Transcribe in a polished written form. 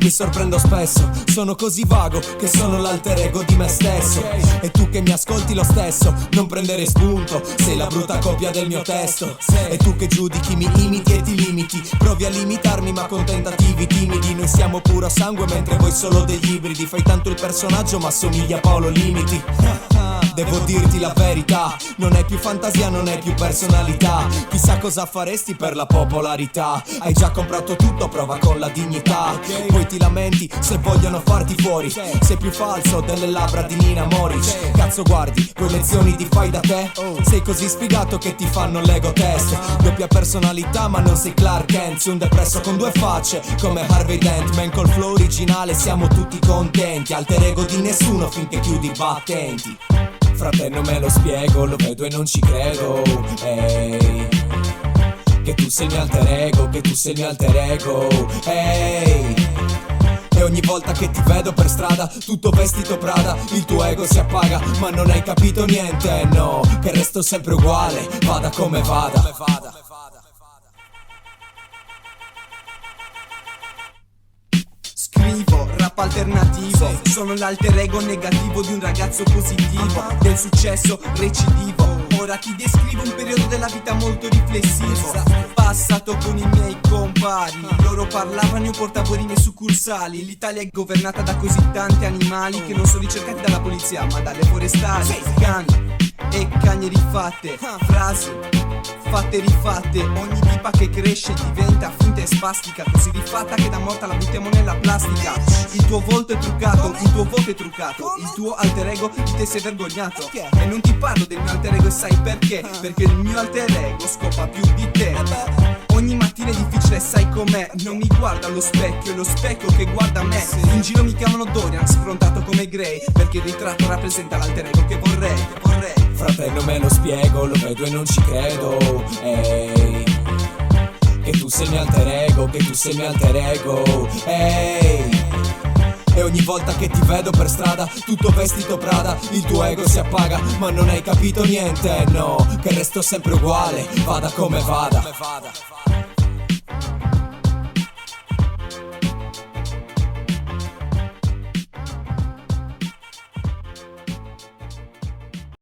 Mi sorprendo spesso, sono così vago che sono l'alter ego di me stesso. E tu che mi ascolti lo stesso, non prendere spunto, sei la brutta copia del mio testo. E tu che giudichi, mi imiti e ti limiti, provi a limitarmi ma con tentativi timidi. Noi siamo puro sangue mentre voi solo degli ibridi. Fai tanto il personaggio ma somiglia a Paolo Limiti. Devo dirti la verità, non hai più fantasia, non hai più personalità. Chissà cosa faresti per la popolarità. Hai già comprato tutto, prova con la dignità. Poi ti lamenti se vogliono farti fuori. Sei più falso delle labbra di Nina Moric. Cazzo guardi, quelle lezioni di fai da te. Sei così sfigato che ti fanno l'ego test. Doppia personalità ma non sei Clark Kent. Sei un depresso con due facce come Harvey Dent. Man col flow originale siamo tutti contenti. Alter ego di nessuno finché chiudi i battenti. Frate non me lo spiego, lo vedo e non ci credo. Ehi, che tu sei il mio alter ego, che tu sei il mio alter ego. Ehi, e ogni volta che ti vedo per strada, tutto vestito Prada, il tuo ego si appaga, ma non hai capito niente, no, che resto sempre uguale, vada come vada. Scrivo rap alternativo, sono l'alter ego negativo di un ragazzo positivo, del successo recidivo. Ora ti descrivo un periodo della vita molto riflessivo, passato con i miei compari. Loro parlavano, io portavo rime succursali. L'Italia è governata da così tanti animali che non sono ricercati dalla polizia ma dalle forestali. Cani e cagne rifatte, frasi fatte rifatte. Ogni tipa che cresce diventa finta e spastica, così rifatta che da morta la buttiamo nella plastica. Il tuo volto è truccato, il tuo voto è truccato, il tuo alter ego di te sei vergognato. E non ti parlo del mio alter ego e sai perché? Perché il mio alter ego scopa più di te. Ogni mattina è difficile, sai com'è, non mi guarda allo specchio, è lo specchio che guarda me. In giro mi chiamano Dorian, sfrontato come Grey, perché il ritratto rappresenta l'alter ego che vorrei. Fratello me lo spiego, lo vedo e non ci credo. Ehi, che tu sei il mio alter ego, che tu sei il mio alter ego. Ehi, e ogni volta che ti vedo per strada, tutto vestito Prada, il tuo ego si appaga, ma non hai capito niente, no, che resto sempre uguale, vada come vada.